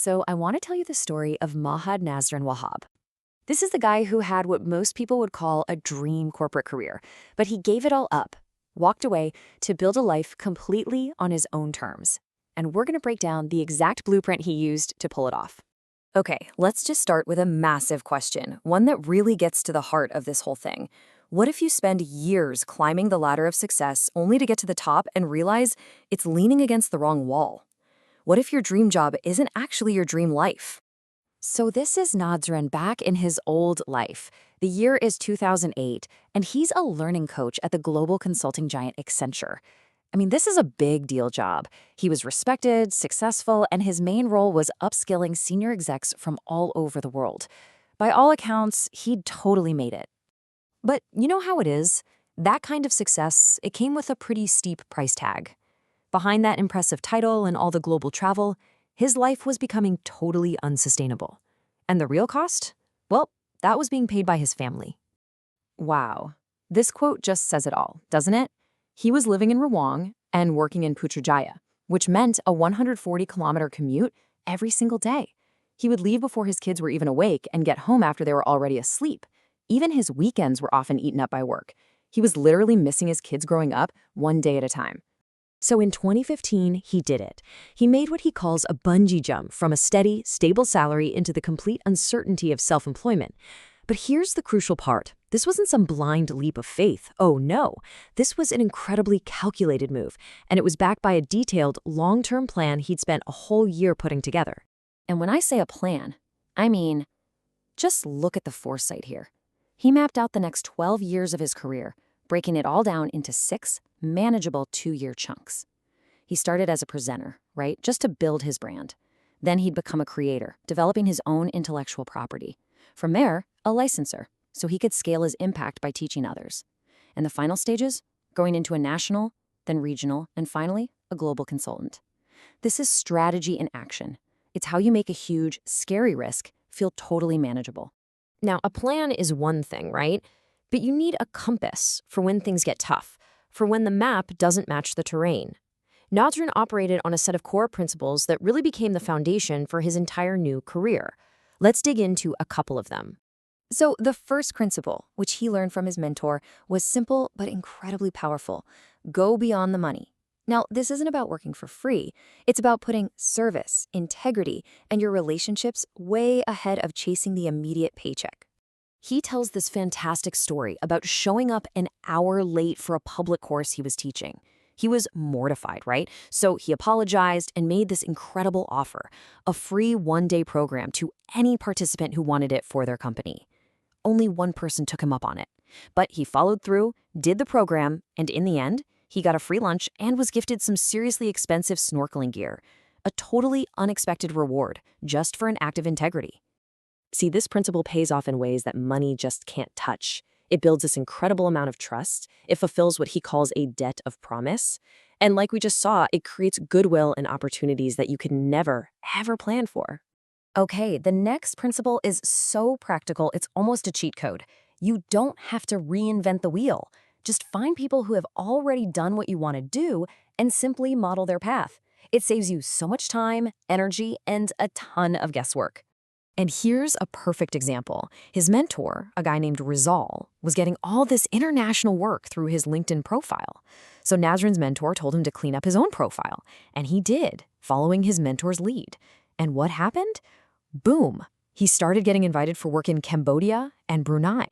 So I want to tell you the story of Mahad Nazrin Wahab. This is the guy who had what most people would call a dream corporate career, but he gave it all up, walked away to build a life completely on his own terms. And we're going to break down the exact blueprint he used to pull it off. Okay, let's just start with a massive question, one that really gets to the heart of this whole thing. What if you spend years climbing the ladder of success only to get to the top and realize it's leaning against the wrong wall? What if your dream job isn't actually your dream life? So this is Nazrin back in his old life. The year is 2008, and he's a learning coach at the global consulting giant Accenture. I mean, this is a big deal job. He was respected, successful, and his main role was upskilling senior execs from all over the world. By all accounts, he'd totally made it. But you know how it is? That kind of success, it came with a pretty steep price tag. Behind that impressive title and all the global travel, his life was becoming totally unsustainable. And the real cost? Well, that was being paid by his family. Wow. This quote just says it all, doesn't it? He was living in Rawang and working in Putrajaya, which meant a 140-kilometer commute every single day. He would leave before his kids were even awake and get home after they were already asleep. Even his weekends were often eaten up by work. He was literally missing his kids growing up one day at a time. So in 2015, he did it. He made what he calls a bungee jump from a steady, stable salary into the complete uncertainty of self-employment. But here's the crucial part. This wasn't some blind leap of faith. Oh no, this was an incredibly calculated move, and it was backed by a detailed, long-term plan he'd spent a whole year putting together. And when I say a plan, I mean, just look at the foresight here. He mapped out the next 12 years of his career, breaking it all down into 6 manageable 2-year chunks. He started as a presenter, right, just to build his brand. Then he'd become a creator, developing his own intellectual property. From there, a licensor, so he could scale his impact by teaching others. And the final stages, going into a national, then regional, and finally, a global consultant. This is strategy in action. It's how you make a huge, scary risk feel totally manageable. Now, a plan is one thing, right? But you need a compass for when things get tough, for when the map doesn't match the terrain. Nazrin operated on a set of core principles that really became the foundation for his entire new career. Let's dig into a couple of them. So the first principle, which he learned from his mentor, was simple but incredibly powerful. Go beyond the money. Now, this isn't about working for free. It's about putting service, integrity, and your relationships way ahead of chasing the immediate paycheck. He tells this fantastic story about showing up an hour late for a public course he was teaching. He was mortified, right? So he apologized and made this incredible offer, a free 1-day program to any participant who wanted it for their company. Only one person took him up on it. But he followed through, did the program, and in the end, he got a free lunch and was gifted some seriously expensive snorkeling gear. A totally unexpected reward, just for an act of integrity. See, this principle pays off in ways that money just can't touch. It builds this incredible amount of trust. It fulfills what he calls a debt of promise. And like we just saw, it creates goodwill and opportunities that you could never, ever plan for. Okay, the next principle is so practical, it's almost a cheat code. You don't have to reinvent the wheel. Just find people who have already done what you want to do and simply model their path. It saves you so much time, energy, and a ton of guesswork. And here's a perfect example. His mentor, a guy named Rizal, was getting all this international work through his LinkedIn profile. So Nazrin's mentor told him to clean up his own profile. And he did, following his mentor's lead. And what happened? Boom! He started getting invited for work in Cambodia and Brunei.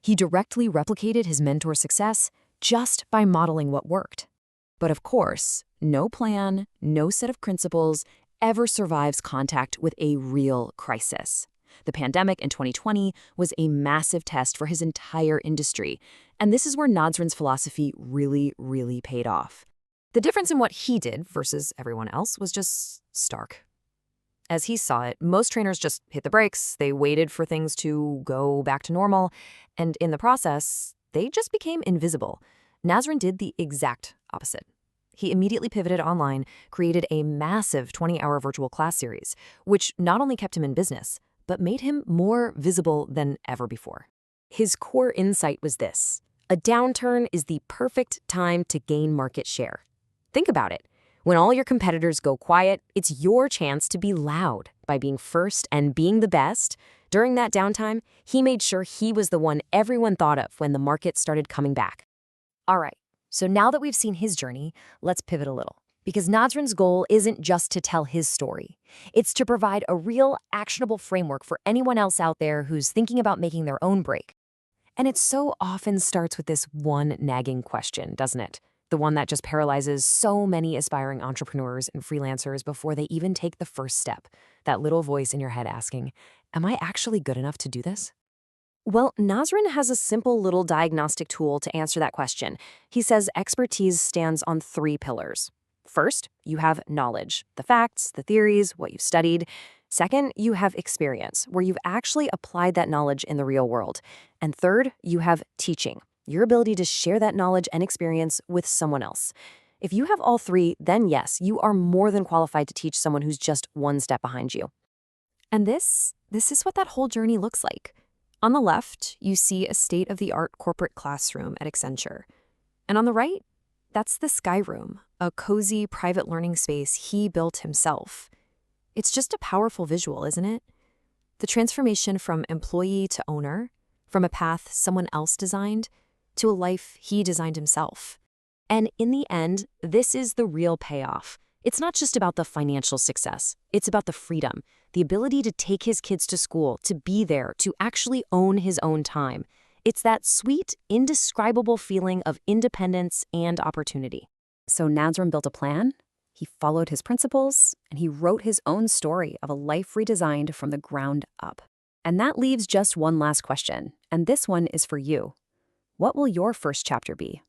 He directly replicated his mentor's success just by modeling what worked. But of course, no plan, no set of principles ever survives contact with a real crisis. The pandemic in 2020 was a massive test for his entire industry, and this is where Nazrin's philosophy really paid off. The difference in what he did versus everyone else was just stark. As he saw it, most trainers just hit the brakes, they waited for things to go back to normal, and in the process, they just became invisible. Nazrin did the exact opposite. He immediately pivoted online, created a massive 20-hour virtual class series, which not only kept him in business, but made him more visible than ever before. His core insight was this: a downturn is the perfect time to gain market share. Think about it. When all your competitors go quiet, it's your chance to be loud by being first and being the best. During that downtime, he made sure he was the one everyone thought of when the market started coming back. All right, so now that we've seen his journey, let's pivot a little. Because Nazran's goal isn't just to tell his story. It's to provide a real, actionable framework for anyone else out there who's thinking about making their own break. And it so often starts with this one nagging question, doesn't it? The one that just paralyzes so many aspiring entrepreneurs and freelancers before they even take the first step. That little voice in your head asking, am I actually good enough to do this? Well, Nazran has a simple little diagnostic tool to answer that question. He says expertise stands on 3 pillars. First, you have knowledge, the facts, the theories, what you've studied. Second, you have experience, where you've actually applied that knowledge in the real world. And third, you have teaching, your ability to share that knowledge and experience with someone else. If you have all 3, then yes, you are more than qualified to teach someone who's just one step behind you. And this is what that whole journey looks like. On the left, you see a state-of-the-art corporate classroom at Accenture. And on the right, that's the Sky Room, a cozy private learning space he built himself. It's just a powerful visual, isn't it? The transformation from employee to owner, from a path someone else designed, to a life he designed himself. And in the end, this is the real payoff. It's not just about the financial success. It's about the freedom, the ability to take his kids to school, to be there, to actually own his own time. It's that sweet, indescribable feeling of independence and opportunity. So Nazran built a plan, he followed his principles, and he wrote his own story of a life redesigned from the ground up. And that leaves just one last question, and this one is for you. What will your first chapter be?